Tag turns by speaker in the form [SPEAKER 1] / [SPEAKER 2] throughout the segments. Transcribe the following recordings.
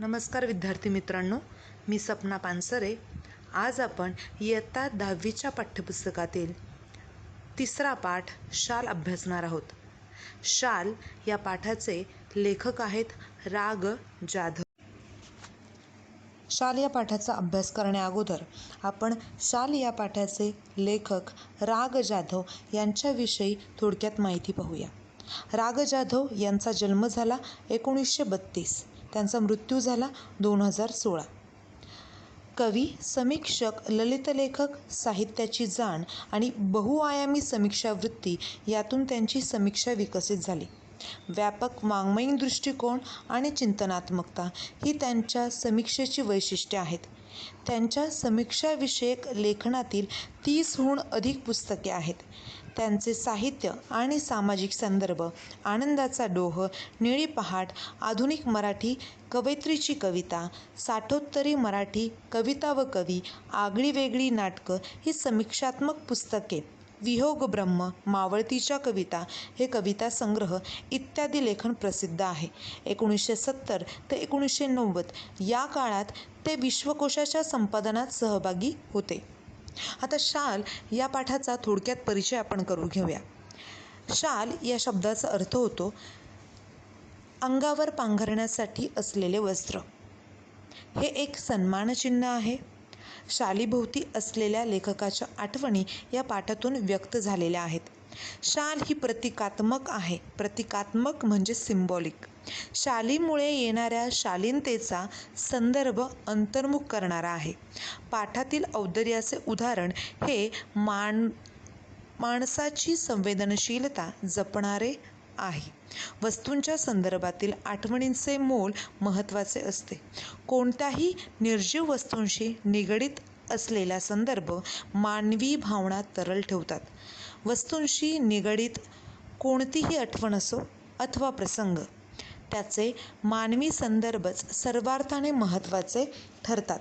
[SPEAKER 1] नमस्कार विद्यार्थी मित्रांनो, मी सपना पानसरे. आज आपण इयत्ता 10वीच्या पाठ्यपुस्तकातील तिसरा पाठ शाल अभ्यासणार आहोत. शाल या पाठाचे लेखक आहेत राग जाधव. शाल या पाठाचा अभ्यास करण्याअगोदर आपण शाल या पाठाचे लेखक राग जाधव यांच्याविषयी थोडक्यात माहिती पाहूया. राग जाधव यांचा जन्म झाला 1932. त्यांचा मृत्यू झाला 2016. कवी, समीक्षक, ललितलेखक, साहित्याची जाण आणि बहुआयामी समीक्षा वृत्ती यातून त्यांची समीक्षा विकसित झाली. व्यापक वाङ्मयीन दृष्टिकोन आणि चिंतनात्मकता ही त्यांच्या समीक्षेची वैशिष्ट्ये आहेत. त्यांच्या समीक्षाविषयक लेखनातील 30हून अधिक पुस्तके आहेत. त्यांचे साहित्य आणि सामाजिक संदर्भ, आनंदाचा डोह, निळी पहाट, आधुनिक मराठी कवयित्रीची कविता, साठोत्तरी मराठी कविता व कवी, आगळीवेगळी नाटकं ही समीक्षात्मक पुस्तके, वियोग ब्रह्म, मावळतीच्या कविता हे कविता संग्रह इत्यादी लेखन प्रसिद्ध आहे. 1970 ते 1990 या काळात ते विश्वकोशाच्या संपादनात सहभागी होते. आता शाल या पाठाचा थोडक्यात परिचय आपण करून घेऊया. शाल या शब्दाचा अर्थ होतो अंगावर पांघरण्यासाठी असलेले वस्त्र. हे एक सन्मानचिन्ह आहे. शालीभोवती असलेल्या लेखकाच्या आठवणी या पाठातून व्यक्त झालेल्या आहेत. शाल ही प्रतिकात्मक आहे. प्रतिकात्मक म्हणजे सिम्बॉलिक. शालीमुळे येणाऱ्या शालीनतेचा संदर्भ अंतर्मुख करणारा आहे. पाठातील औदार्याचे उदाहरण हे माणसाची संवेदनशीलता जपणारे आहे. वस्तूंच्या संदर्भातील आठवणींचे मोल महत्त्वाचे असते. कोणत्याही निर्जीव वस्तूंशी निगडीत असलेला संदर्भ मानवी भावना तरल ठेवतात. वस्तूंशी निगडीत कोणतीही आठवण असो अथवा प्रसंग, त्याचे मानवी संदर्भच सर्वार्थाने महत्त्वाचे ठरतात.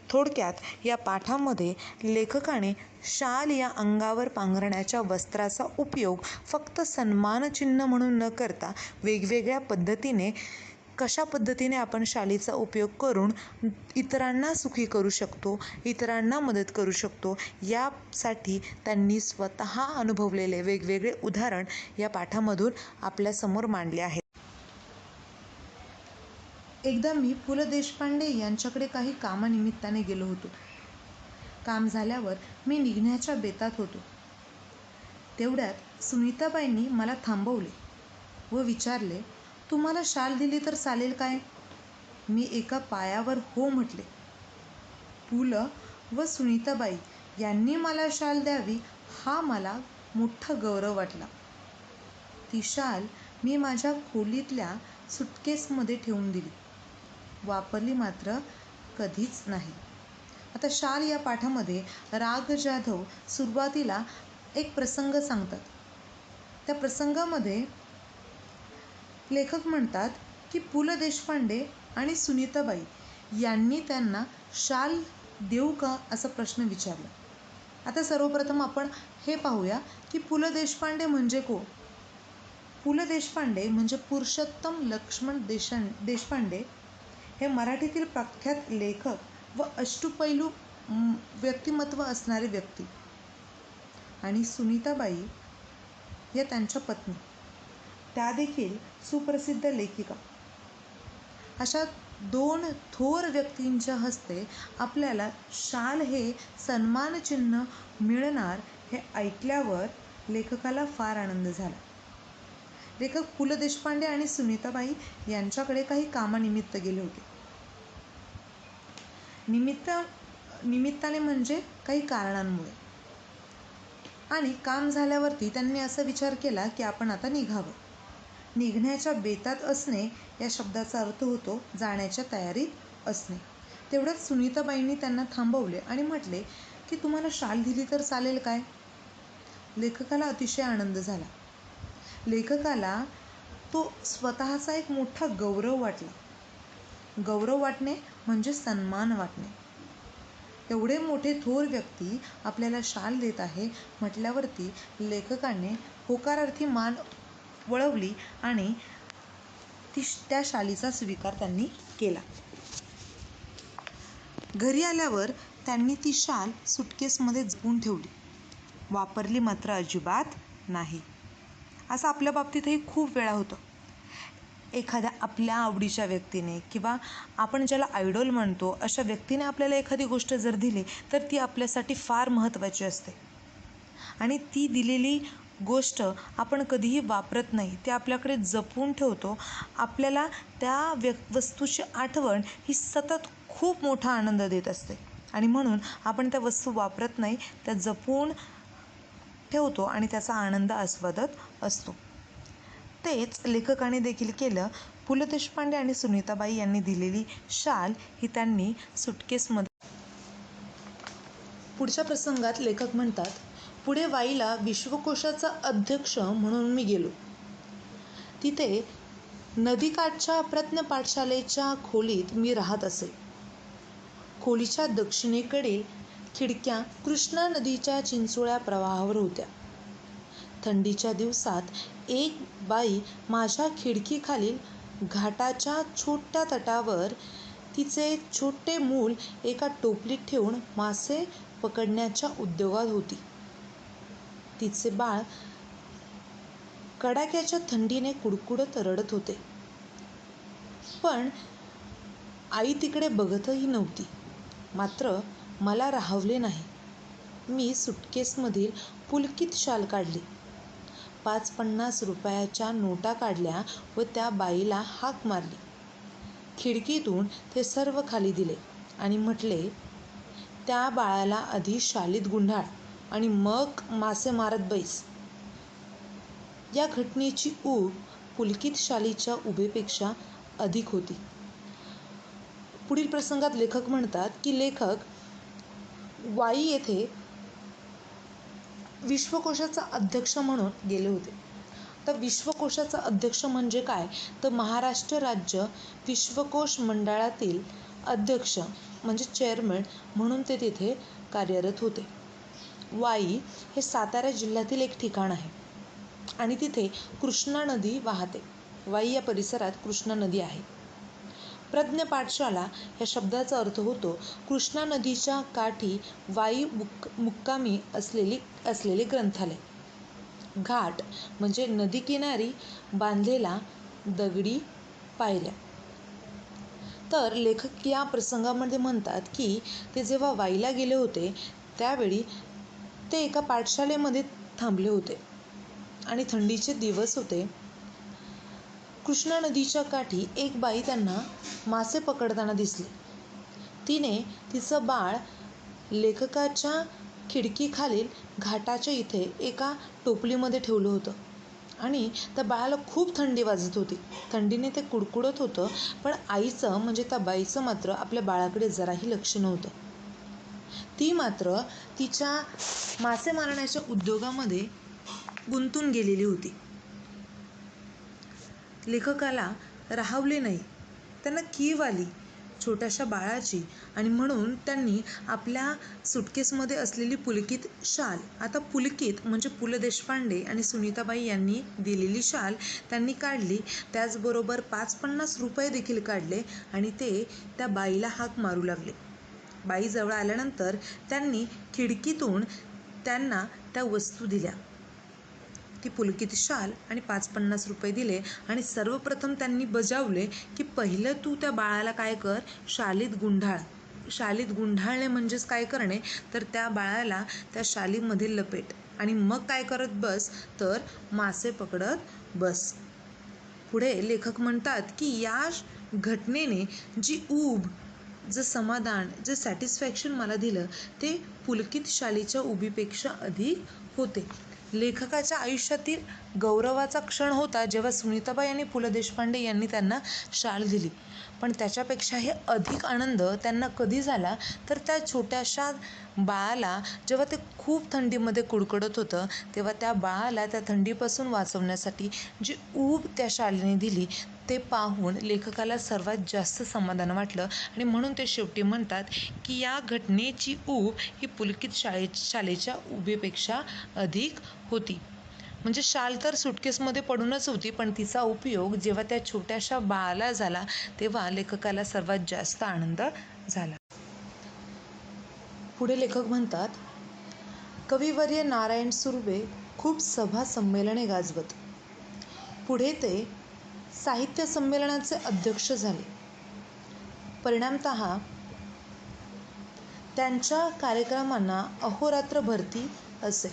[SPEAKER 1] थोडक्यात या पाठामध्ये लेखकाने शाल या अंगावर पांघरण्याच्या वस्त्राचा उपयोग फक्त सन्मानचिन्ह म्हणून न करता वेगवेगळ्या पद्धतीने कशा पद्धतीने आपण शालीचा उपयोग करून इतरांना सुखी करू शकतो, इतरांना मदत करू शकतो, यासाठी त्यांनी स्वतः अनुभवलेले वेगवेगळे उदाहरण या पाठामधून आपल्यासमोर मांडले आहेत. एकदा मी पु ल देशपांडे यांच्याकडे काही कामानिमित्ताने गेलो होतो. काम झाल्यावर मी निघण्याच्या बेतात होतो. तेवढ्यात सुनीताबाईंनी मला थांबवले व विचारले, तुम्हाला शाल दिली तर चालेल काय? मी एका पायावर हो म्हटले. पु ल व सुनीताबाई यांनी मला शाल द्यावी हा मला मोठा गौरव वाटला. ती शाल मी माझ्या खोलीतल्या सुटकेसमध्ये ठेवून दिली. वापरली मात्र कधीच नाही. आता शाल या पाठामध्ये राग जाधव सुरुवातीला एक प्रसंग सांगतात. त्या प्रसंगामध्ये लेखक म्हणतात की पु ल देशपांडे आणि सुनीताबाई यांनी त्यांना शाल देऊ का असा प्रश्न विचारला. आता सर्वप्रथम आपण हे पाहूया की पु ल देशपांडे म्हणजे कोण? पु ल देशपांडे म्हणजे पुरुषोत्तम लक्ष्मण देशपांडे हे मराठीतील प्रख्यात लेखक व अष्टपैलू व्यक्तिमत्व असणारे व्यक्ती. आणि सुनीताबाई या त्यांच्या पत्नी, त्या देखील सुप्रसिद्ध लेखिका. अशा दोन थोर व्यक्तींच्या हस्ते आपल्याला शाल हे सन्मानचिन्ह मिळणार हे ऐकल्यावर लेखकाला फार आनंद झाला. लेखक पु ल देशपांडे आणि सुनीताबाई यांच्याकडे काही कामानिमित्त गेले होते. निमित्ताने म्हणजे काही कारणांमुळे. आणि काम झाल्यावरती त्यांनी असा विचार केला की आपण आता निघावं. निघण्याच्या बेतात असणे या शब्दाचा अर्थ होतो जाण्याच्या तयारीत असणे. तेवढ्यात सुनीताबाईंनी त्यांना थांबवले आणि म्हटले की तुम्हाला शाल दिली तर चालेल काय? लेखकाला अतिशय आनंद झाला. लेखकाला तो स्वतःचा एक मोठा गौरव वाटला. गौरव वाटणे म्हणजे सन्मान वाटणे. एवढे मोठे थोर व्यक्ती आपल्याला शाल देत आहे म्हटल्यावरती लेखकाने होकारार्थी मान वळवली आणि त्या शालीचा स्वीकार त्यांनी केला. घरी आल्यावर त्यांनी ती शाल सुटकेसमध्ये जपून ठेवली, वापरली मात्र अजिबात नाही. असं आपल्या बाबतीतही खूप वेळा होतं. एखाद्या आपल्या आवडीच्या व्यक्तीने किंवा आपण ज्याला आयडॉल म्हणतो अशा व्यक्तीने आपल्याला एखादी गोष्ट जर दिली तर ती आपल्यासाठी फार महत्त्वाची असते आणि ती दिलेली गोष्ट आपण कधीही वापरत नाही, ती आपल्याकडे जपून ठेवतो. आपल्याला त्या वस्तूची आठवण ही सतत खूप मोठा आनंद देत असते आणि म्हणून आपण त्या वस्तू वापरत नाही, त्या जपून ठेवतो आणि त्याचा आनंद आस्वादत असतो. तेच लेखकाने देखील केलं. पु ल देशपांडे आणि सुनीताबाई यांनी दिलेली शाल ही त्यांनी सुटकेसमध्ये. पुढच्या प्रसंगात लेखक म्हणतात, पुढे वाईला विश्वकोशाचा अध्यक्ष म्हणून मी गेलो. तिथे नदीकाठच्या प्रज्ञ पाठशालेच्या खोलीत मी राहत असे. खोलीच्या दक्षिणेकडील खिडक्या कृष्णा नदीच्या चिंचोळ्या प्रवाहावर होत्या. थंडीच्या दिवसात एक बाई माझ्या खिडकीखालील घाटाच्या छोट्या तटावर तिचे छोटे मूल एका टोपलीत ठेवून मासे पकडण्याच्या उद्योगात होती. तिचे बाळ कडाक्याच्या थंडीने कुडकुडत रडत होते. पण आई तिकडे बघतही नव्हती. मात्र मला राहवले नाही. मी सुटकेसमधील पुलकित शाल काढली, 5-50 रुपयाच्या नोटा काढल्या व त्या बाईला हाक मारली. खिडकीतून ते सर्व खाली दिले आणि म्हटले, त्या बाळाला आधी शालीत गुंढाळ आणि मग मासे मारत बैस. या घटनेची ऊब पुलकित शालीच्या उभेपेक्षा अधिक होती. पुढील प्रसंगात लेखक म्हणतात की लेखक वाई येथे विश्वकोशाचा अध्यक्ष म्हणून गेले होते. तर विश्वकोशाचा अध्यक्ष म्हणजे काय, तर महाराष्ट्र राज्य विश्वकोश मंडळातील अध्यक्ष म्हणजे चेअरमन म्हणून ते तिथे कार्यरत होते. वाई हे सातारा जिल्ह्यातील एक ठिकाण आहे आणि तिथे कृष्णा नदी वाहते. वाई या परिसरात कृष्णा नदी आहे. प्रज्ञ पाठशाला या शब्दाचा अर्थ होतो कृष्णा नदीच्या काठी वाई मुक्कामी असलेले ग्रंथालय. घाट म्हणजे नदीकिनारी बांधलेला दगडी पायऱ्या. तर लेखक या प्रसंगामध्ये म्हणतात की ते जेव्हा वाईला गेले होते त्यावेळी ते एका पाठशालेमध्ये थांबले होते आणि थंडीचे दिवस होते. कृष्णा नदीच्या काठी एक बाई त्यांना मासे पकडताना दिसली. तिने तिचं बाळ लेखकाच्या खिडकीखालील घाटाच्या इथे एका टोपलीमध्ये ठेवलं होतं आणि त्या बाळाला खूप थंडी वाजत होती. थंडीने ते कुडकुडत होतं. पण आईचं म्हणजे त्या बाईचं मात्र आपल्या बाळाकडे जराही लक्ष नव्हतं. ती मात्र तिच्या मासे मारण्याच्या उद्योगामध्ये गुंतून गेलेली होती. लेखकाला राहवले नाही. त्यांना कीव आली छोट्याशा बाळाची आणि म्हणून त्यांनी आपल्या सुटकेसमध्ये असलेली पुलकित शाल, आता पुलकित म्हणजे पु ल देशपांडे आणि सुनीताबाई यांनी दिलेली शाल त्यांनी काढली. त्याचबरोबर 5-50 रुपये देखील काढले आणि ते त्या बाईला हाक मारू लागले. बाई जवळ आल्यानंतर त्यांनी खिडकीतून त्यांना त्या वस्तू दिल्या, ती पुलकित शाल आणि 5-50 रुपये दिले आणि सर्वप्रथम त्यांनी बजावले की पहिलं तू त्या बाळाला काय कर, शालीत गुंढाळ. शालीत गुंढाळणे म्हणजेच काय करणे, तर त्या बाळाला त्या शालीमध्ये लपेट आणि मग काय करत बस, तर मासे पकडत बस. पुढे लेखक म्हणतात की या घटनेने जी ऊब, जे समाधान, जे सॅटिस्फॅक्शन मला दिलं ते पुलकित शालीच्या उबीपेक्षा अधिक होते. लेखकाच्या आयुष्यातील गौरवाचा क्षण होता जेव्हा सुनीताबाई आणि पु ल देशपांडे यांनी त्यांना शाल दिली. पण त्याच्यापेक्षाही अधिक आनंद त्यांना कधी झाला, तर त्या छोट्याशा बाळाला जेव्हा ते खूप थंडीमध्ये कुडकुडत होतं तेव्हा त्या बाळाला त्या थंडीपासून वाचवण्यासाठी जी ऊब त्या शालीने दिली ते पाहून लेखकाला सर्वात जास्त समाधान वाटलं आणि म्हणून ते शेवटी म्हणतात की या घटनेची ऊब ही पुलकित शालेच्या उबीपेक्षा अधिक होती. म्हणजे शाल तर सुटकेसमध्ये पडूनच होती, पण तिचा उपयोग जेव्हा त्या छोट्याशा बाळाला झाला तेव्हा लेखकाला सर्वात जास्त आनंद झाला. पुढे लेखक म्हणतात, कविवर्य नारायण सुर्वे खूप सभा संमेलने गाजवत. पुढे ते साहित्य संमेलनाचे अध्यक्ष झाले. परिणामतः त्यांच्या कार्यक्रमांना अहोरात्र भरती असे.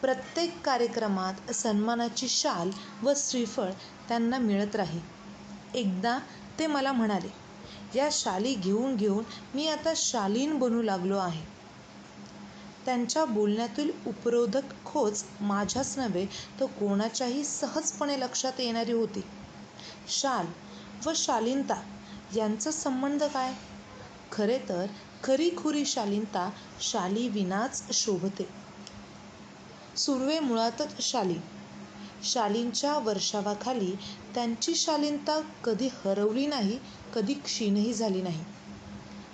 [SPEAKER 1] प्रत्येक कार्यक्रमात सन्मानाची शाल व श्रीफळ त्यांना मिळत राही. एकदा ते मला म्हणाले, या शाली घेऊन घेऊन मी आता शालीन बनू लागलो आहे. त्यांच्या बोलण्यातील उपरोधक खोच माझ्याच नव्हे तर कोणाच्याही सहजपणे लक्षात येणारी होती. शाल व शालीनता यांचा संबंध काय? खरे तर खरीखुरी शालीनता शालीविनाच शोभते. सुर्वे मुळातच शालीन. शालींच्या वर्षावाखाली त्यांची शालीनता कधी हरवली नाही, कधी क्षीणही झाली नाही.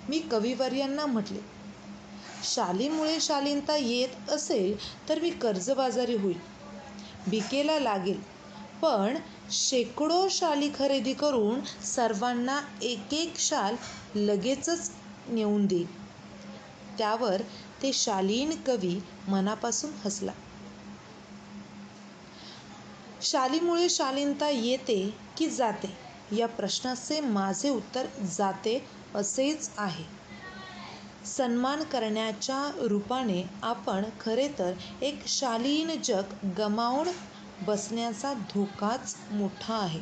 [SPEAKER 1] मी कविवर्यांना म्हटले, शालीमुळे शालीनता येत असेल तर मी कर्जबाजारी होईल, भिकेला लागेल, पण शेकडो शाली खरेदी करून सर्वांना एक एक शाल लगेचच नेऊन देईन. त्यावर ते शालीन कवी मनापासून हसला. शालीमुळे शालीनता येते की जाते या प्रश्नाचे माझे उत्तर जाते असेच आहे. सन्मान करण्याच्या रूपाने आपण खरे तर एक शालीन जग गमावून बसण्याचा धोकाच मोठा आहे.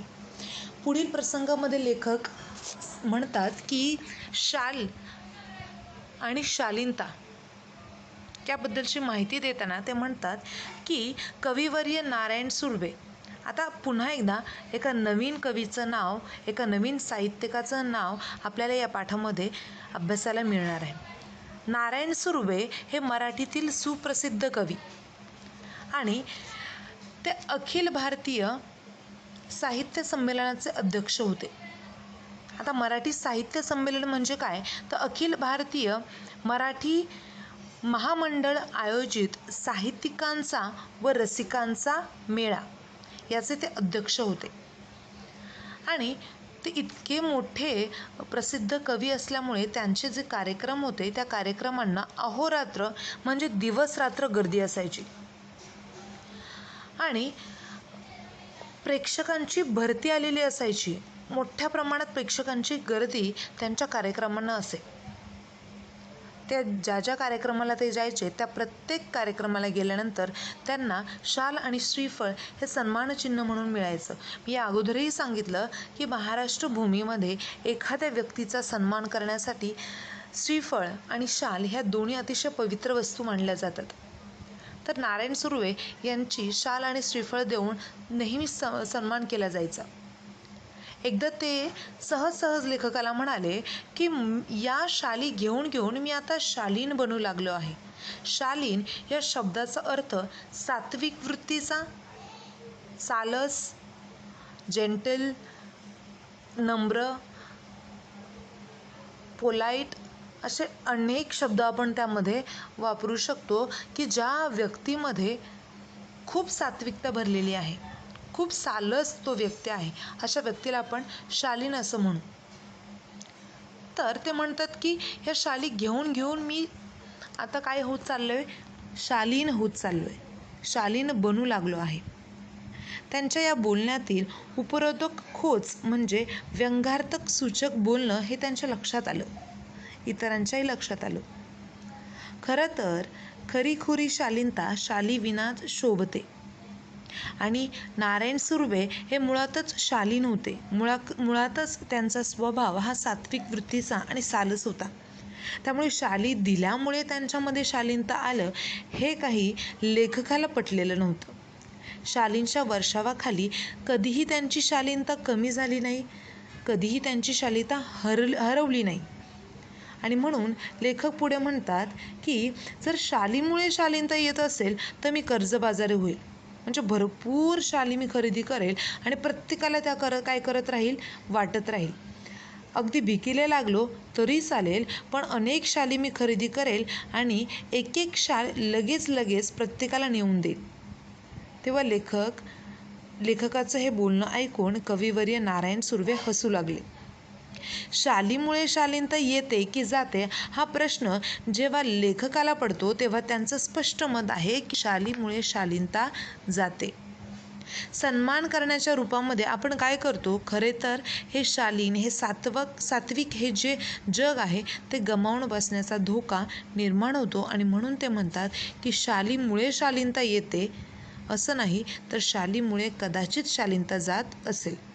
[SPEAKER 1] पुढील प्रसंगामध्ये लेखक म्हणतात की शाल आणि शालीनता याबद्दलची माहिती देताना ते म्हणतात की कविवर्य नारायण सुर्वे. आता पुन्हा एकदा एका नवीन कवीचं नाव, एका नवीन साहित्यिकाचं नाव आपल्याला या पाठामध्ये अभ्यासाला मिळणार आहे. नारायण सुर्वे हे मराठीतील सुप्रसिद्ध कवी आणि ते अखिल भारतीय साहित्य संमेलनाचे अध्यक्ष होते. आता मराठी साहित्य संमेलन म्हणजे काय, तर अखिल भारतीय मराठी महामंडळ आयोजित साहित्यिकांचा व रसिकांचा मेळा याचे ते अध्यक्ष होते. आणि ते इतके मोठे प्रसिद्ध कवी असल्यामुळे त्यांचे जे कार्यक्रम होते त्या कार्यक्रमांना अहोरात्र म्हणजे दिवस रात्र गर्दी असायची आणि प्रेक्षकांची भरती आलेली असायची. मोठ्या प्रमाणात प्रेक्षकांची गर्दी त्यांच्या कार्यक्रमांना असे. त्या ज्या कार्यक्रमाला ते जायचे त्या प्रत्येक कार्यक्रमाला गेल्यानंतर त्यांना शाल आणि श्रीफळ हे सन्मानचिन्ह म्हणून मिळायचं. मी या अगोदरही सांगितलं की महाराष्ट्र भूमीमध्ये एखाद्या व्यक्तीचा सन्मान करण्यासाठी श्रीफळ आणि शाल ह्या दोन्ही अतिशय पवित्र वस्तू मानल्या जातात. तर नारायण सुर्वे यांची शाल आणि श्रीफळ देऊन नेहमी सन्मान केला जायचा. एकदा ते सहज लेखकाला म्हणाले की या शाली घेऊन घेऊन मी आता शालीन बनू लागलो आहे. शालीन या शब्दाचा अर्थ सात्विक वृत्तीचा, सालस, जेंटल, नम्र, पोलाईट असे अनेक शब्द आपण त्यामध्ये वापरू शकतो की ज्या व्यक्तीमध्ये खूप सात्विकता भरलेली आहे, खूप सालस तो व्यक्ती आहे, अशा व्यक्तीला आपण शालीन असं म्हणू. तर ते म्हणतात की ह्या शाली घेऊन घेऊन मी आता काय होत चाललोय, शालीन होत चाललोय, शालीन बनू लागलो आहे. त्यांच्या या बोलण्यातील उपरोधक खोच म्हणजे व्यंग्यार्थक सूचक बोलणं हे त्यांच्या लक्षात आलं, इतरांच्याही लक्षात आलं. खरं तर खरीखुरी शालीनता शालीविनाच शोभते आणि नारायण सुर्वे हे मुळातच शालीन होते. मुळातच त्यांचा स्वभाव हा सात्विक वृत्तीचा आणि सालस होता. त्यामुळे शाली दिल्यामुळे त्यांच्यामध्ये शालीनता आलं हे काही लेखकाला पटलेलं नव्हतं. शालींच्या वर्षावाखाली कधीही त्यांची शालीनता कमी झाली नाही, कधीही त्यांची शालीनता हरवली नाही. आणि म्हणून लेखक पुढे म्हणतात की जर शालीमुळे शालीनता येत असेल तर मी कर्जबाजारी होईल, म्हणजे भरपूर शाली मी खरेदी करेल आणि प्रत्येकाला त्या काय करत राहील, वाटत राहील. अगदी भिकीला लागलो तरी चालेल, पण अनेक शाली मी खरेदी करेल आणि एक एक शाल लगेच प्रत्येकाला नेऊन देईल. तेव्हा लेखकाचं हे बोलणं ऐकून कविवर्य नारायण सुर्वे हसू लागले. शालीमुळे शालीनता येते की जाते हा प्रश्न जेव्हा लेखकाला पडतो तेव्हा त्यांचं स्पष्ट मत आहे की शालीमुळे शालीनता जाते. सन्मान करण्याच्या रूपामध्ये आपण काय करतो, खरे तर हे शालीन, हे सात्विक हे जे जग आहे ते गमावून बसण्याचा धोका निर्माण होतो. आणि म्हणून ते म्हणतात की शालीमुळे शालीनता येते असं नाही, तर शालीमुळे कदाचित शालीनता जात असेल.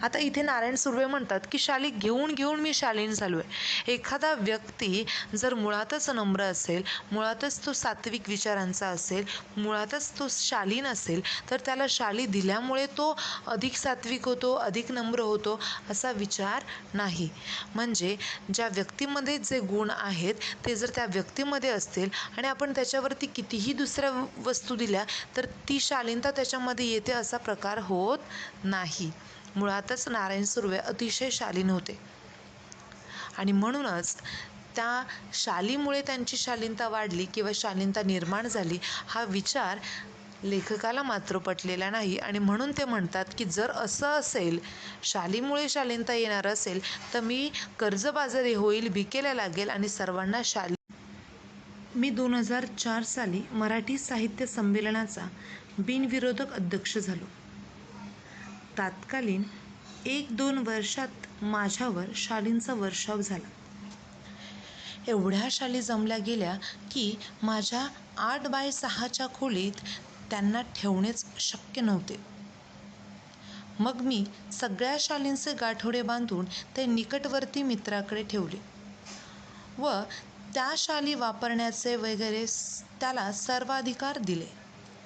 [SPEAKER 1] आता इथे नारायण सुर्वे म्हणतात की शाली घेऊन घेऊन मी शालीन झालो आहे. एखादा व्यक्ती जर मुळातच नम्र असेल, मुळातच तो सात्विक विचारांचा असेल, मुळातच तो शालीन असेल, तर त्याला शाली दिल्यामुळे तो अधिक सात्विक होतो, अधिक नम्र होतो असा विचार नाही. म्हणजे ज्या व्यक्तीमध्ये जे गुण आहेत ते जर त्या व्यक्तीमध्ये असतील आणि आपण त्याच्यावरती कितीही दुसऱ्या वस्तू दिल्या तर ती शालीनता त्याच्यामध्ये येते असा प्रकार होत नाही. मुळातच नारायण सुर्वे अतिशय शालीन होते आणि म्हणूनच त्या शालीमुळे त्यांची शालीनता वाढली किंवा शालीनता निर्माण झाली हा विचार लेखकाला मात्र पटलेला नाही. आणि म्हणून ते म्हणतात की जर असं असेल, शालीमुळे शालीनता येणार असेल, तर मी कर्जबाजारी होईल, भिकेला लागेल आणि सर्वांना मी 2004 साली मराठी साहित्य संमेलनाचा बिनविरोधक अध्यक्ष झालो. तात्कालीन 1-2 वर्षात माझ्यावर शालींचा वर्षाव झाला. एवढ्या शाली जमल्या गेल्या की माझ्या 8x6च्या खोलीत त्यांना ठेवणेच शक्य नव्हते. मग मी सगळ्या शालींचे गाठोडे बांधून ते निकटवर्ती मित्राकडे ठेवले व त्या शाली वापरण्याचे वगैरे त्याला सर्वाधिकार दिले.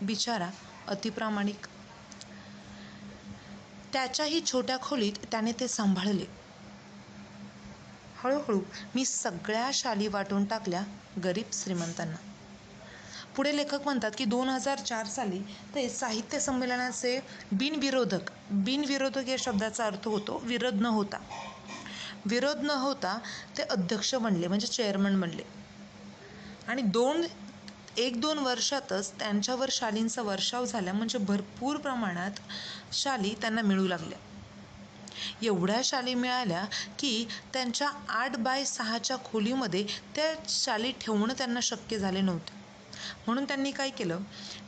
[SPEAKER 1] बिचारा अतिप्रामाणिक. त्याच्याही छोट्या खोलीत त्याने ते सांभाळले. हळूहळू मी सगळ्या शाली वाटून टाकल्या गरीब श्रीमंतांना. पुढे लेखक म्हणतात की 2004 साली ते साहित्य संमेलनाचे बिनविरोधक या शब्दाचा अर्थ होतो विरोध न होता ते अध्यक्ष बनले, म्हणजे चेअरमन बनले. आणि 1-2 वर्षातच त्यांच्यावर शालींचा वर्षाव झाला. म्हणजे भरपूर प्रमाणात शाली त्यांना मिळू लागल्या. एवढ्या शाली मिळाल्या की त्यांच्या 8x6च्या खोलीमध्ये त्या शाली ठेवणं त्यांना शक्य झाले नव्हते. म्हणून त्यांनी काय केलं,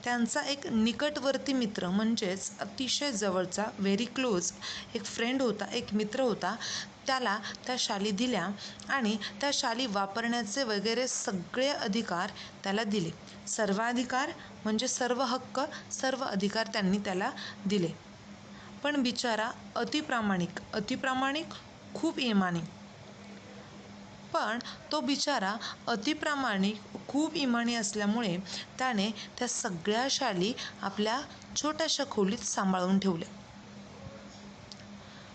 [SPEAKER 1] त्यांचा एक निकटवर्ती मित्र म्हणजेच अतिशय जवळचा व्हेरी क्लोज एक फ्रेंड होता, एक मित्र होता, त्याला त्या शाली दिल्या आणि त्या शाली वापरण्याचे वगैरे सगळे अधिकार त्याला दिले. सर्वाधिकार म्हणजे सर्व हक्क, सर्व अधिकार त्यांनी त्याला दिले. पण बिचारा अतिप्रामाणिक, खूप इमानी. पण तो बिचारा अतिप्रामाणिक, खूप इमानी असल्यामुळे त्याने त्या सगळ्या शाली आपल्या छोट्याशा खोलीत सांभाळून ठेवल्या.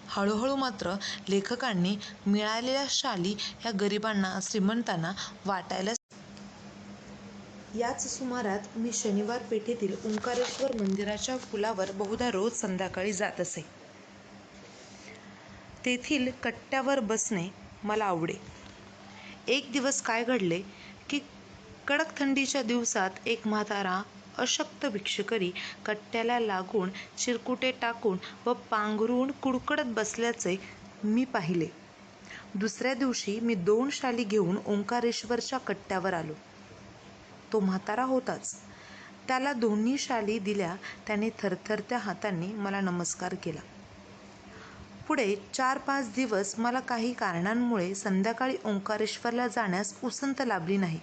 [SPEAKER 1] हळूहळू मात्र लेखकांनी मिळालेल्या शाली या गरिबांना, श्रीमंतांना वाटायला. याच सुमारात मी शनिवार पेठेतील ओंकारेश्वर मंदिराच्या पुलावर बहुधा रोज संध्याकाळी जात असे. तेथील कट्ट्यावर बसणे मला आवडे. एक दिवस काय घडले की कडक थंडीच्या दिवसात एक म्हातारा अशक्त भिक्षुकरी कट्ट्याला लागून चिरकुटे टाकून व पांघरून कुडकुडत बसल्याचे मी पाहिले. दुसऱ्या दिवशी मी 2 शाली घेऊन ओंकारेश्वरच्या कट्ट्यावर आलो. तो म्हातारा होताच. त्याला दोन्ही शाली दिल्या. त्याने थरथरत्या हातांनी मला नमस्कार केला. पुढे 4-5 दिवस मला काही कारणांमुळे संध्याकाळी ओंकारेश्वरला जाण्यास उसंत लाभली नाही.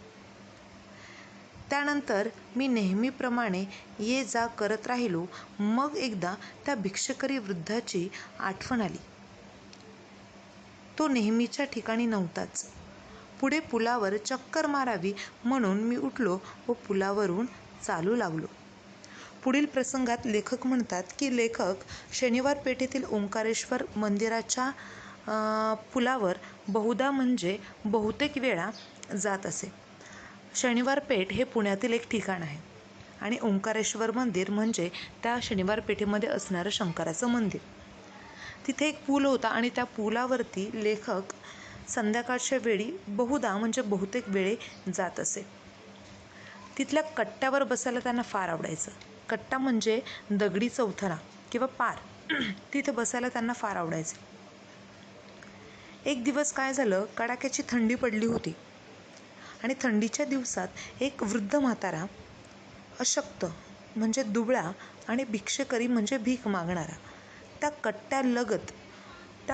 [SPEAKER 1] त्यानंतर मी नेहमीप्रमाणे ये जा करत राहिलो. मग एकदा त्या भिक्षुकरी वृद्धाची आठवण आली. तो नेहमीच्या ठिकाणी नव्हताच. पुढे पुलावर चक्कर मारावी म्हणून मी उठलो व पुलावरून चालू लागलो. पुढील प्रसंगात लेखक म्हणतात की लेखक शनिवार पेठेतील ओंकारेश्वर मंदिराच्या पुलावर बहुतेक वेळा जात असे. शनिवार पेठ हे पुण्यातील एक ठिकाण आहे आणि ओंकारेश्वर मंदिर म्हणजे त्या शनिवार पेठेमध्ये असणारं शंकराचं मंदिर. तिथे एक पूल होता आणि त्या पुलावरती लेखक संध्याकाळच्या वेळी बहुतेक वेळे जात असे. तिथल्या कट्ट्यावर बसायला त्यांना फार आवडायचं. कट्टा म्हणजे दगडी चौथरा किंवा पार. तिथे बसायला त्यांना फार आवडायचे. एक दिवस काय झालं, कडाक्याची थंडी पडली होती आणि थंडीच्या दिवसात एक वृद्ध म्हातारा, अशक्त म्हणजे दुबळा आणि भिक्षेकरी म्हणजे भीक मागणारा, त्या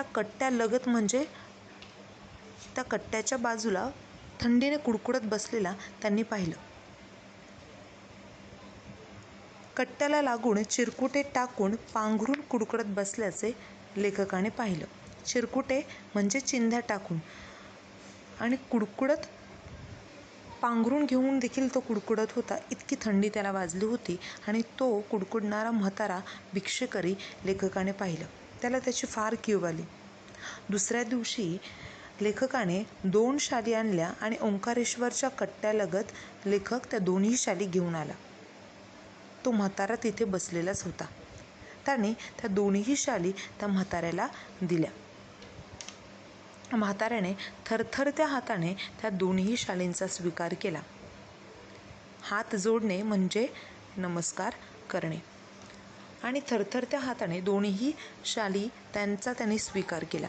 [SPEAKER 1] कट्ट्यालगत म्हणजे त्या कट्ट्याच्या बाजूला थंडीने कुडकुडत बसलेला त्यांनी पाहिलं. कट्ट्याला लागून चिरकुटे टाकून पांघरून कुडकुडत बसल्याचे लेखकाने पाहिलं. चिरकुटे म्हणजे चिंध्या टाकून, आणि कुडकुडत पांघरून घेऊन देखील तो कुडकुडत होता. इतकी थंडी त्याला वाजली होती. आणि तो कुडकुडणारा म्हातारा भिक्षेकरी लेखकाने पाहिलं. त्याला त्याची फार कीव आली. दुसऱ्या दिवशी लेखकाने 2 शाली आणल्या आणि ओंकारेश्वरच्या कट्ट्यालगत लेखक त्या दोन्ही शाली घेऊन आला. तो म्हातारा तिथे बसलेलाच होता. त्याने त्या दोन्ही शाली त्या म्हाताऱ्याला दिल्या. म्हाताऱ्याने थरथरत्या हाताने त्या दोन्ही शालींचा स्वीकार केला. हात जोडणे म्हणजे नमस्कार करणे. आणि थरथरत्या हाताने दोन्ही शाली त्याने स्वीकार केला.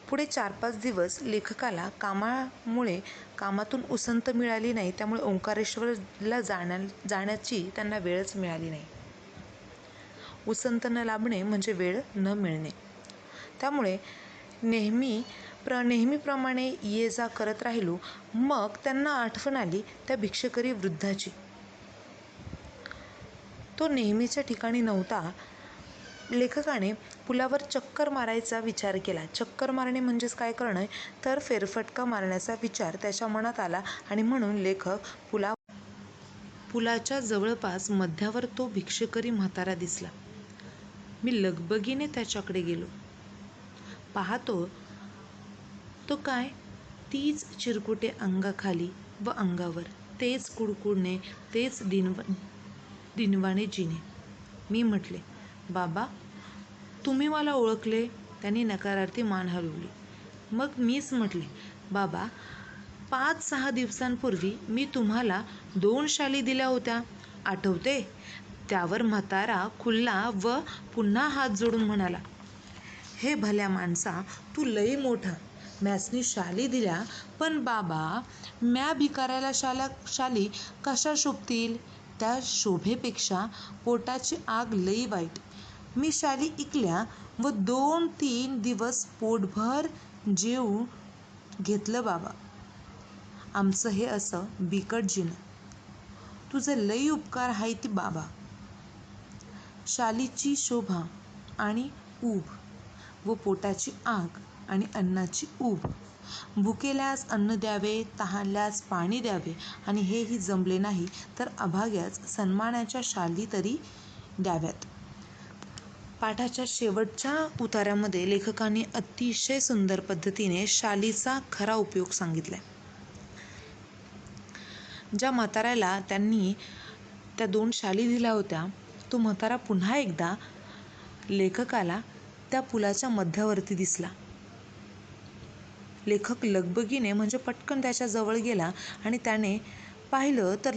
[SPEAKER 1] पुढे 4-5 दिवस लेखकाला कामामुळे कामातून उसंत मिळाली नाही. त्यामुळे ओंकारेश्वरला जाण्याची त्यांना वेळच मिळाली नाही. उसंत न लाभणे म्हणजे वेळ न मिळणे. त्यामुळे नेहमीप्रमाणे ये जा करत राहिलो. मग त्यांना आठवण आली त्या भिक्षेकरी वृद्धाची. तो नेहमीच्या ठिकाणी नव्हता. लेखकाने पुलावर चक्कर मारायचा विचार केला. चक्कर मारणे म्हणजेच काय करणे, तर फेरफटका मारण्याचा विचार त्याच्या मनात आला आणि म्हणून लेखक पुलाच्या जवळपास मध्यावर तो भिक्षेकरी म्हातारा दिसला. मी लगबगीने त्याच्याकडे गेलो. पाहतो तो काय, तीच चिरकुटे अंगाखाली व अंगावर, तेच कुडकुडणे, तेच दिनवाणे जिणे. मी म्हटले, बाबा तुम्ही मला ओळखले? त्यांनी नकारार्थी मान हलवली. मग मीच म्हटले, बाबा 5-6 दिवसांपूर्वी मी तुम्हाला 2 शाली दिल्या होत्या, आठवते? त्यावर म्हातारा खुलला व पुन्हा हात जोडून म्हणाला, हे भल्या माणसा, तू लई मोठा. म्यासनी शाली दिल्या, पण बाबा म्या भिकाऱ्याला शाली कशा शोभतील? त्या शोभेपेक्षा पोटाची आग लई वाईट. मी शाली इकल्या व 2-3 दिवस पोटभर जेवू घेतलं बाबा. आमचं हे असं बिकट जिणं. तुझं लई उपकार हायती बाबा. शालीची शोभा आणि ऊब व पोटाची आग आणि अन्नाची ऊब. भुकेल्यास अन्न द्यावे, तहानल्यास पाणी द्यावे, आणि हेही जमले नाही तर अभाग्यास सन्मानाच्या शाली तरी द्याव्यात. पाठाच्या शेवटच्या उताऱ्यामध्ये लेखकाने अतिशय सुंदर पद्धतीने शालीचा खरा उपयोग सांगितलाय. ज्या म्हाताऱ्याला त्यांनी त्या 2 शाली दिल्या होत्या, तो म्हातारा पुन्हा एकदा लेखकाला त्या पुलाच्या मध्यावरती दिसला. लेखक लगबगीने म्हणजे पटकन त्याच्या जवळ गेला आणि त्याने पाहिलं तर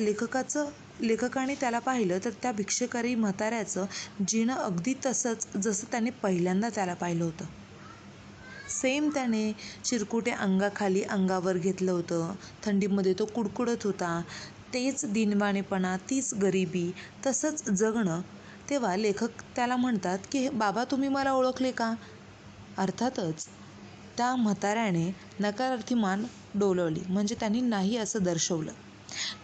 [SPEAKER 1] लेखकाने त्याला पाहिलं तर त्या भिक्षेकरी म्हाताऱ्याचं जिणं अगदी तसंच जसं त्याने पहिल्यांदा त्याला पाहिलं होतं. सेम त्याने चिरकुटे अंगाखाली अंगावर घेतलं होतं. थंडीमध्ये तो कुडकुडत होता. तेच दिनवाणेपणा, तीच गरिबी, तसंच जगणं. तेव्हा लेखक त्याला म्हणतात की बाबा तुम्ही मला ओळखले का? अर्थातच त्या म्हाताऱ्याने नकारार्थी मान डोलवली, म्हणजे त्यांनी नाही असं दर्शवलं.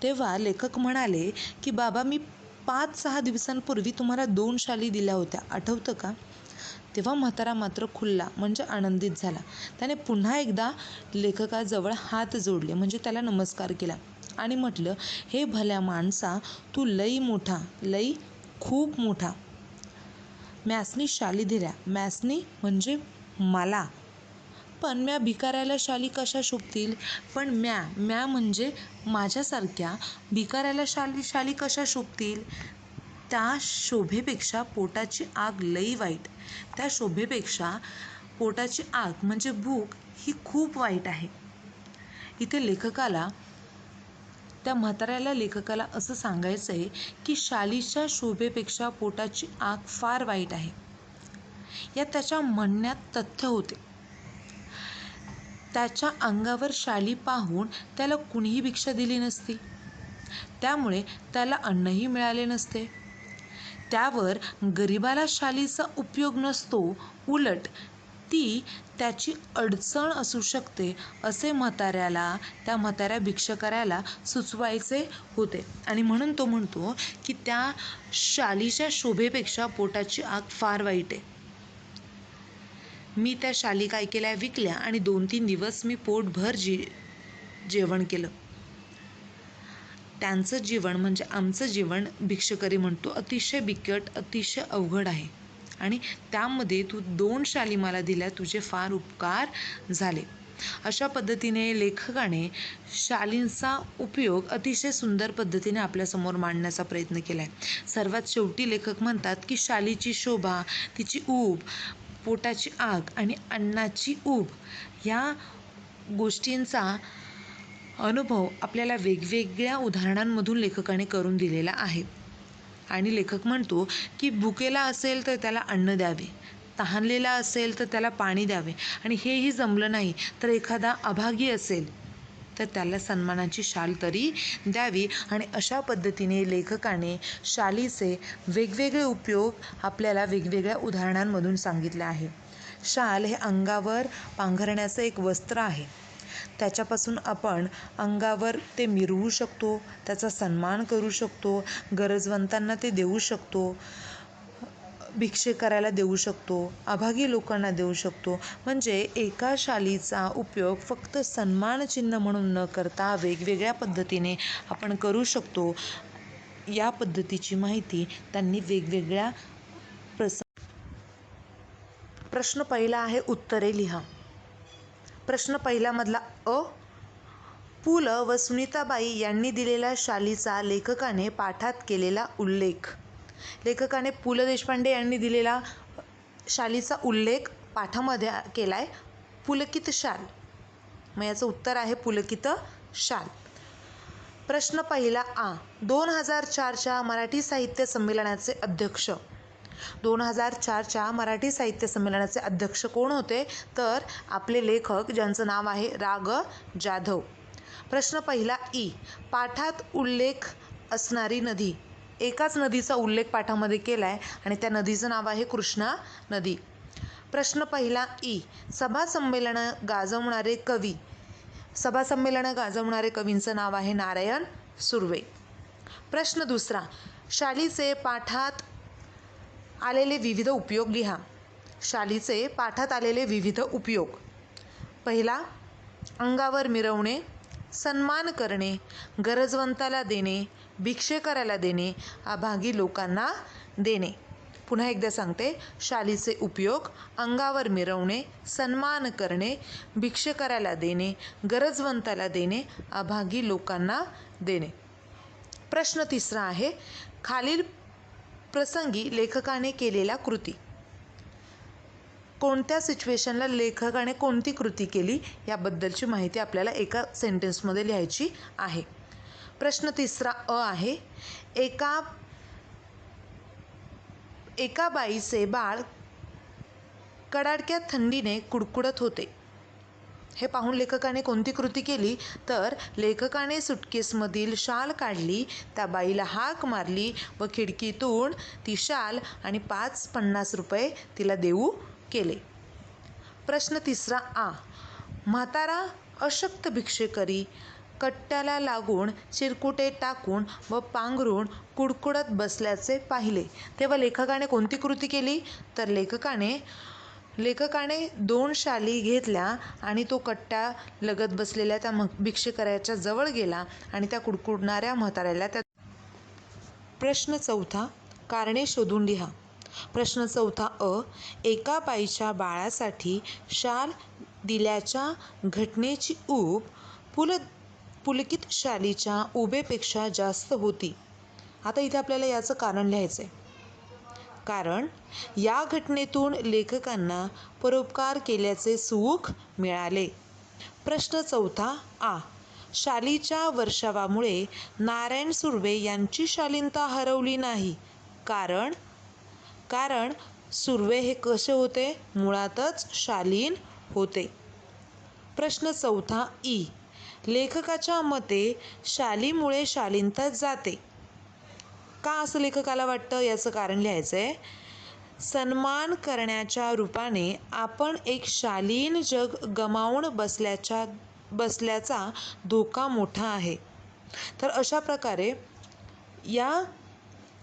[SPEAKER 1] तेव्हा लेखक म्हणाले की बाबा मी 5-6 दिवसांपूर्वी तुम्हाला 2 शाली दिल्या होत्या, आठवतं का? तेव्हा म्हातारा मात्र खुलला म्हणजे आनंदित झाला. त्याने पुन्हा एकदा लेखकाजवळ हात जोडले म्हणजे त्याला नमस्कार केला आणि म्हटलं, हे भल्या माणसा, तू लई मोठा, लई खूप मोठा. म्यासनी शाली दिल्या, म्यासनी म्हणजे मला, पण म्या भिकाऱ्याला शाली कशा शोभतील? पण म्या म्हणजे माझ्यासारख्या भिकाऱ्याला शाली कशा शोभतील? त्या शोभेपेक्षा पोटाची आग लई वाईट. त्या शोभेपेक्षा पोटाची आग म्हणजे भूक ही खूप वाईट आहे. इथे लेखकाला त्या म्हाताऱ्याला लेखकाला असं सांगायचं आहे की शालीच्या शोभेपेक्षा पोटाची आग फार वाईट आहे. या त्याच्या म्हणण्यात तथ्य होते. त्याच्या अंगावर शाली पाहून त्याला कुणीही भिक्षा दिली नसती, त्यामुळे त्याला अन्नही मिळाले नसते. त्यावर गरिबाला शालीचा उपयोग नसतो, उलट ती त्याची अडचण असू शकते असे त्या म्हाताऱ्या भिक्षकाऱ्याला सुचवायचे होते. आणि म्हणून तो म्हणतो की त्या शालीच्या शोभेपेक्षा पोटाची आग फार वाईट आहे. मी त्या शाली काय केल्या, विकल्या आणि 2-3 दिवस मी पोटभर जेवण केलं. त्यांचं जीवन म्हणजे आमचं जीवन, भिक्षकरी म्हणतो, अतिशय बिकट, अतिशय अवघड आहे आणि त्यामध्ये तू 2 शाली मला दिल्या, तुझे फार उपकार झाले. अशा पद्धतीने लेखकाने शालींचा उपयोग अतिशय सुंदर पद्धतीने आपल्यासमोर मांडण्याचा प्रयत्न केला आहे. सर्वात शेवटी लेखक म्हणतात की शालीची शोभा, तिची ऊब, पोटाची आग आणि अन्नाची ऊब या गोष्टींचा अनुभव आपल्याला वेगवेगळ्या उदाहरणांमधून लेखकाने करून दिलेला आहे. आणि लेखक म्हणतो की भुकेला असेल तर त्याला अन्न द्यावे, तहानलेला असेल तर त्याला पाणी द्यावे आणि हेही जमलं नाही तर एखादा अभागी असेल तर त्याला सन्मानाची शाल तरी द्यावी. आणि अशा पद्धतीने लेखकाने शालीचे वेगवेगळे उपयोग आपल्याला वेगवेगळ्या उदाहरणांमधून सांगितले आहे. शाल हे अंगावर पांघरण्याचं एक वस्त्र आहे. त्याच्यापासून आपण अंगावर ते मिरवू शकतो, त्याचा सन्मान करू शकतो, गरजवंतांना ते देऊ शकतो, भिक्षेकऱ्याला देऊ शकतो, अभागी लोकांना देऊ शकतो. म्हणजे एका शालीचा उपयोग फक्त सन्मानचिन्ह म्हणून न करता वेगवेगळ्या पद्धतीने आपण करू शकतो. या पद्धतीची माहिती त्यांनी वेगवेगळ्या प्रश्न पहिला आहे, उत्तरे लिहा. प्रश्न पहिल्यामधला अ. पु. ल. व सुनीताबाई यांनी दिलेल्या शालीचा लेखकाने पाठात केलेला उल्लेख. लेखकाने पु. ल. देशपांडे यांनी दिलेला शालीचा उल्लेख पाठामध्ये केलाय, पुलकित शाल. मग याचं उत्तर आहे पुलकित शाल. प्रश्न पहिला आ. 2004च्या मराठी साहित्य संमेलनाचे अध्यक्ष. 2004च्या मराठी साहित्य संमेलनाचे अध्यक्ष कोण होते, तर आपले लेखक ज्यांचं नाव आहे रा. ग. जाधव. प्रश्न पहिला ई. पाठात उल्लेख असणारी नदी. एकाच नदीचा उल्लेख पाठामध्ये केला आहे आणि त्या नदीचं नाव आहे कृष्णा नदी. प्रश्न पहिला ई. सभासंमेलनं गाजवणारे कवी. सभासंमेलनं गाजवणारे कवींचं नाव आहे नारायण सुर्वे. प्रश्न दुसरा. शालीचे पाठात आलेले विविध उपयोग लिहा. शालीचे पाठात आलेले विविध उपयोग. पहिला, अंगावर मिरवणे, सन्मान करणे, गरजवंताला देणे, भिक्षेकऱ्याला देणे, अभागी लोकांना देणे. पुन्हा एकदा सांगते, शालीचे उपयोग: अंगावर मिरवणे, सन्मान करणे, भिक्षेकऱ्याला देणे, गरजवंताला देणे, अभागी लोकांना देणे. प्रश्न तिसरा आहे, खालील प्रसंगी लेखकाने केलेल्या कृती. कोणत्या सिच्युएशनला लेखकाने कोणती कृती केली याबद्दलची माहिती आपल्याला एका सेंटेन्समध्ये लिहायची आहे. प्रश्न तिसरा अ आहे, एका बाईचे बाळ कडाडक्या थंडीने कुडकुडत होते. हे पाहून लेखकाने कोणती कृती केली, तर लेखकाने सुटकेसमधील शाल काढली, त्या बाईला हाक मारली व खिडकीतून ती शाल आणि 50 रुपये तिला देऊ केले. प्रश्न तिसरा आ. म्हातारा अशक्त भिक्षेकरी कट्ट्याला लागून चिरकुटे टाकून व पांघरून कुडकुडत बसल्याचे पाहिले, तेव्हा लेखकाने कोणती कृती केली, तर लेखकाने 2 शाली घेतल्या आणि तो कट्ट्या लगत बसलेल्या त्या भिक्षेकऱ्याच्या जवळ गेला आणि त्या कुडकुडणाऱ्या म्हाताऱ्याला त्या. प्रश्न चौथा. कारणे शोधून लिहा. प्रश्न चौथा अ. एका बाईच्या बाळासाठी शाल दिल्याच्या घटनेची ऊब पुलकित शालीच्या उबेपेक्षा जास्त होती. आता इथे आपल्याला याचं कारण लिहायचं आहे. कारण या घटनेतून लेखकांना परोपकार केल्याचे सुख मिळाले. प्रश्न चौथा आ. शालीच्या वर्षावामुळे नारायण सुर्वे यांची शालीनता हरवली नाही. कारण सुर्वे हे कसे होते? मुळातच शालीन होते. प्रश्न चौथा ई. लेखकाच्या मते शालीमुळे शालीनता जाते. का असं लेखकाला वाटतं? याचं कारण लिहायचं आहे. सन्मान करण्याच्या रूपाने आपण एक शालीन जग गमावून बसल्याचा धोका मोठा आहे. तर अशा प्रकारे या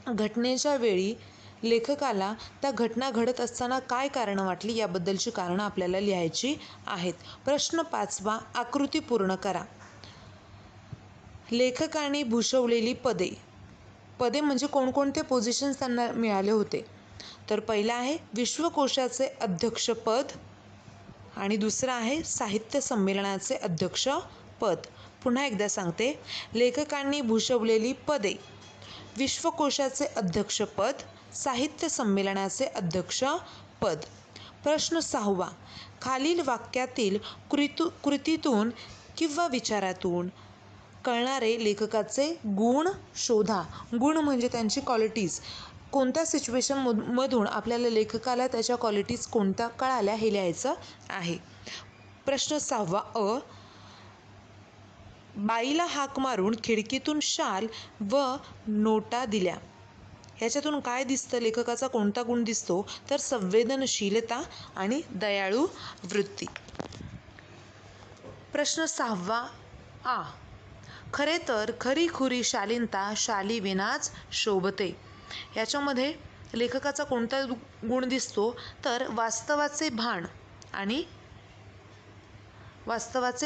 [SPEAKER 1] घटनेच्या वेळी लेखकाला त्या घटना घडत असताना काय कारणं वाटली याबद्दलची कारणं आपल्याला लिहायची आहेत. प्रश्न 5वा. आकृती पूर्ण करा. लेखकाने भूषवलेली पदे म्हणजे कोणकोणते पोझिशन्स त्यांना मिळाले होते? तर पहिलं आहे विश्वकोशाचे अध्यक्षपद आणि दुसरं आहे साहित्य संमेलनाचे अध्यक्षपद. पुन्हा एकदा सांगते. लेखकांनी भूषवलेली पदे, विश्वकोशाचे अध्यक्षपद, साहित्य संमेलनाचे अध्यक्षपद. प्रश्न 6वा. खालील वाक्यातील कृतीतून किंवा विचारातून कळणारे लेखकाचे गुण शोधा. गुण म्हणजे त्यांची क्वालिटीज. कोणत्या सिच्युएशनमधून आपल्याला लेखकाला त्याच्या क्वालिटीज कोणत्या कळाल्या हे लिहायचं आहे. प्रश्न 6वा अ. बाईला हाक मारून खिडकीतून शाल व नोटा दिल्या. ह्याच्यातून काय दिसतं? लेखकाचा कोणता गुण दिसतो? तर संवेदनशीलता आणि दयाळू वृत्ती. प्रश्न 6वा आ. खरे तर खरीखुरी शालीनता शालीविनाच शोभते. याच्यामध्ये लेखकाचा कोणता गुण दिसतो? तर वास्तवाचे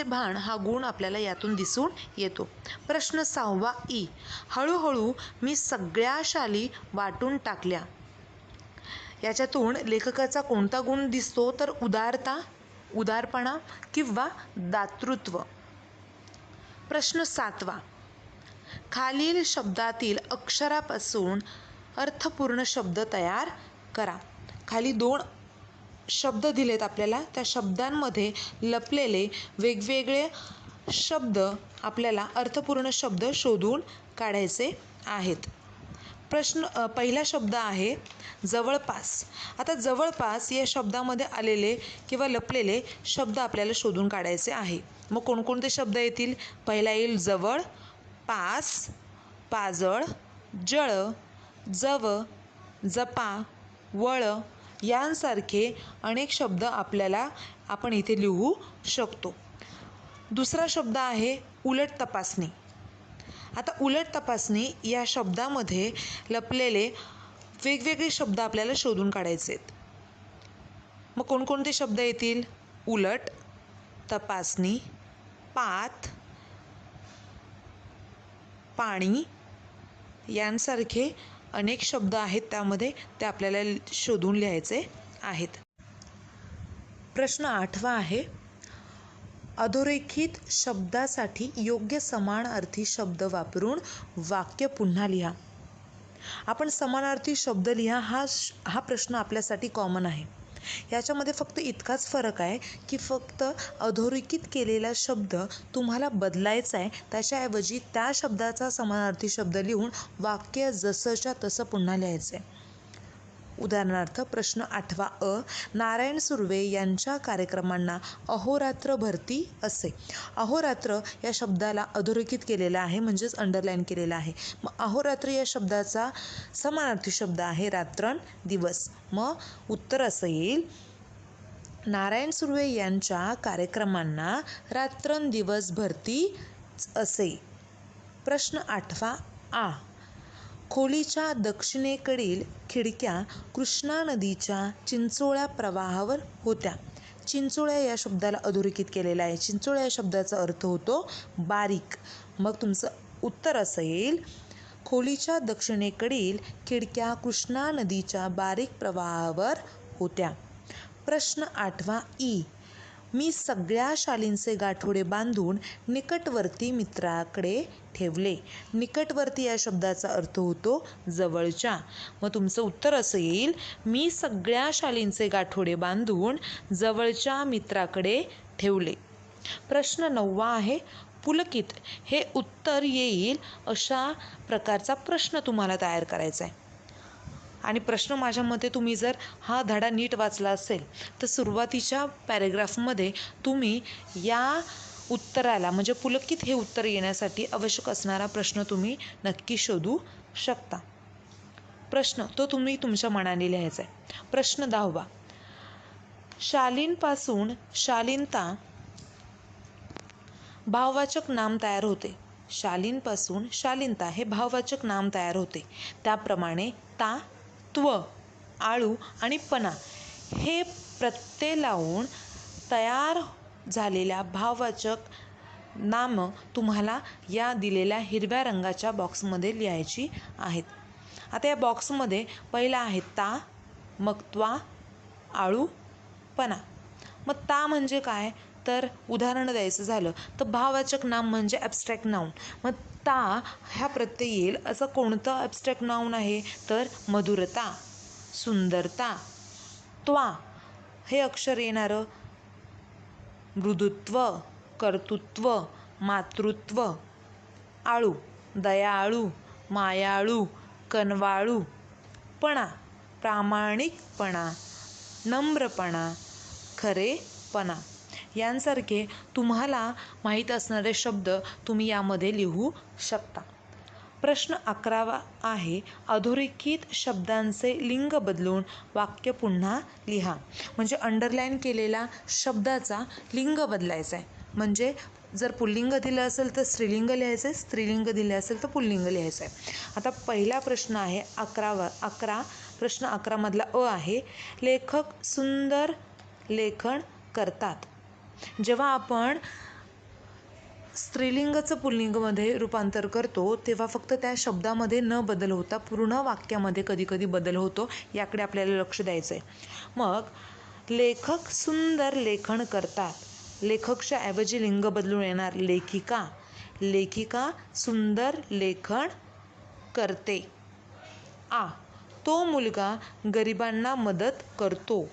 [SPEAKER 1] भान हा गुण आपल्याला यातून दिसून येतो. प्रश्न 6वा ई. हळूहळू मी सगळ्या शाली वाटून टाकल्या. याच्यातून लेखकाचा कोणता गुण दिसतो? तर उदारपणा किंवा दातृत्व. प्रश्न 7वा. खालील शब्दातील अक्षरापासून अर्थपूर्ण शब्द तयार करा. खाली 2 शब्द दिलेत आपल्याला. त्या शब्दांमध्ये लपलेले वेगवेगळे शब्द आपल्याला अर्थपूर्ण शब्द शोधून काढायचे आहेत. पहिला शब्द आहे जवळपास. आता जवळपास या शब्दामध्ये आलेले किंवा लपलेले शब्द आपल्याला शोधून काढायचे आहे. मग कोणकोणते शब्द येतील? पहिला येईल जवळ, पास, पाजळ, जळ, जव, जपा, वळ यांसारखे अनेक शब्द आपण इथे लिहू शकतो. दुसरा शब्द आहे उलट तपासणी. आता उलट तपासणी या शब्दामध्ये लपलेले वेगवेगळे शब्द आपल्याला शोधून काढायचे आहेत. मग कोणकोणते शब्द येतील? उलट, तपासणी, पात, पाणी यांसारखे अनेक शब्द आहेत त्यामध्ये, ते आपल्याला शोधून लिहायचे आहेत. प्रश्न 8वा आहे अधोरेखित शब्दासाठी योग्य समानार्थी शब्द वापरून वाक्य पुन्हा लिहा. आपण समानार्थी शब्द लिहा हा प्रश्न आपल्यासाठी कॉमन आहे. याच्यामध्ये फक्त इतकाच फरक आहे की फक्त अधोरेखित केलेला शब्द तुम्हाला बदलायचा आहे. त्याच्याऐवजी त्या शब्दाचा समानार्थी शब्द लिहून वाक्य जसंच्या तसं पुन्हा लिहायचं आहे. उदाहरणार्थ प्रश्न 8वा अ. नारायण सुर्वे यांच्या कार्यक्रमांना अहोरात्र भरती असे. अहोरात्र या शब्दाला अधोरेखित केलेला आहे, म्हणजेच अंडरलाईन केलेला आहे. मग अहोरात्र या शब्दाचा समानार्थी शब्द आहे रात्रंदिवस. मग उत्तर असं येईल नारायण सुर्वे यांच्या कार्यक्रमांना रात्रंदिवस भरती असे. प्रश्न 8वा आ. खोलीच्या दक्षिणेकडील खिडक्या कृष्णा नदीच्या चिंचोळ्या प्रवाहावर होत्या. चिंचोळ्या या शब्दाला अधोरेखित केलेला आहे. चिंचोळ्या या शब्दाचा अर्थ होतो बारीक. मग तुमचं उत्तर असं येईल खोलीच्या दक्षिणेकडील खिडक्या कृष्णा नदीच्या बारीक प्रवाहावर होत्या. प्रश्न 8वा ई. मी सगळ्या शालींचे गाठोडे बांधून निकटवर्ती मित्राकडे ठेवले. निकटवर्ती या शब्दाचा अर्थ होतो जवळच्या. मग तुमचं उत्तर असं येईल मी सगळ्या शालींचे गाठोडे बांधून जवळच्या मित्राकडे ठेवले. प्रश्न 9वा आहे पुलकित हे उत्तर येईल अशा प्रकारचा प्रश्न तुम्हाला तयार करायचा आहे. आणि प्रश्न माझ्या मते तुम्ही जर हा धडा नीट वाचला असेल तर सुरुवातीच्या पॅरेग्राफमध्ये तुम्ही या उत्तराला म्हणजे पुलकित हे उत्तर येण्यासाठी आवश्यक असणारा प्रश्न तुम्ही नक्की शोधू शकता. प्रश्न तो तुम्ही तुमच्या मनाने लिहायचा आहे. प्रश्न 10वा. शालीनपासून शालीनता भाववाचक नाम तयार होते. शालीनपासून शालीनता हे भाववाचक नाम तयार होते. त्याप्रमाणे ता, त्व, आळू आणि पणा हे प्रत्यय लावून तयार झालेल्या भाववाचक नामं तुम्हाला या दिलेल्या हिरव्या रंगाच्या बॉक्समध्ये लिहायची आहेत. आता या बॉक्समध्ये पहिला आहे ता, मग त्वा, आळू, पणा. मग ता म्हणजे काय, तर उदाहरण द्यायचं झालं तर भाववाचक नाम म्हणजे ॲब्स्ट्रॅक्ट नाऊन. मग ता ह्या प्रत्यय येईल असं कोणतं ॲब्स्ट्रॅक्ट नाऊन आहे, तर मधुरता, सुंदरता. त्वा हे अक्षर येणारं मृदुत्व, कर्तृत्व, मातृत्व. आळू दयाळू, मायाळू, कनवाळू. पणा प्रामाणिकपणा, नम्रपणा, खरेपणा. यांसारखे तुम्हाला माहीत असणारे शब्द तुम्ही यामध्ये लिहू शकता. प्रश्न 11वा आहे. अधोरेखित शब्दांचे लिंग बदलून वाक्य पुन्हा लिहा. म्हणजे अंडरलाईन केलेला शब्दाचा लिंग बदलायचा आहे. म्हणजे जर पुल्लिंग दिलं असेल तर स्त्रीलिंग लिहायचं आहे, स्त्रीलिंग दिलं असेल तर पुल्लिंग लिहायचं आहे. आता पहिला प्रश्न आहे 11. प्रश्न 11 मधला अ आहे. लेखक सुंदर लेखन करतात. जेव्हा आपण स्त्रीलिंगाचं पुल्लिंगमध्ये रूपांतर करतो तेव्हा फक्त त्या शब्दामध्ये न बदल होता पूर्ण वाक्यामध्ये कधीकधी बदल होतो. याकडे आपल्याला लक्ष द्यायचं आहे. मग लेखक सुंदर लेखन करतात. लेखकच्या ऐवजी लिंग बदलून येणार लेखिका. लेखिका सुंदर लेखन करते. आ. तो मुलगा गरिबांना मदत करतो.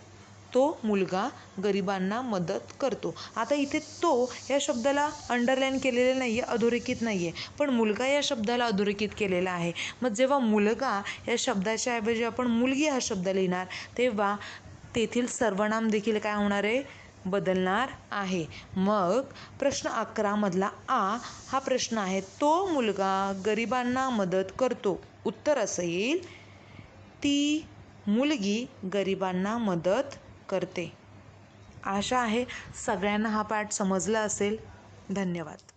[SPEAKER 1] तो मुलगा गरिबांना मदत करतो. आता इथे तो या शब्दाला अंडरलाईन केलेलं नाही आहे, अधोरेखित नाही आहे, पण मुलगा या शब्दाला अधोरेखित केलेला आहे. मग जेव्हा मुलगा या शब्दाच्या ऐवजी आपण मुलगी हा शब्द लिहिणार तेव्हा तेथील सर्वनाम देखील काय होणार आहे, बदलणार आहे. मग प्रश्न 11 मधला आ हा प्रश्न आहे. तो मुलगा गरिबांना मदत करतो. उत्तर असं येईल, ती मुलगी गरिबांना मदत करते. आशा आहे सगळ्यांना हा पाठ समजला असेल. धन्यवाद.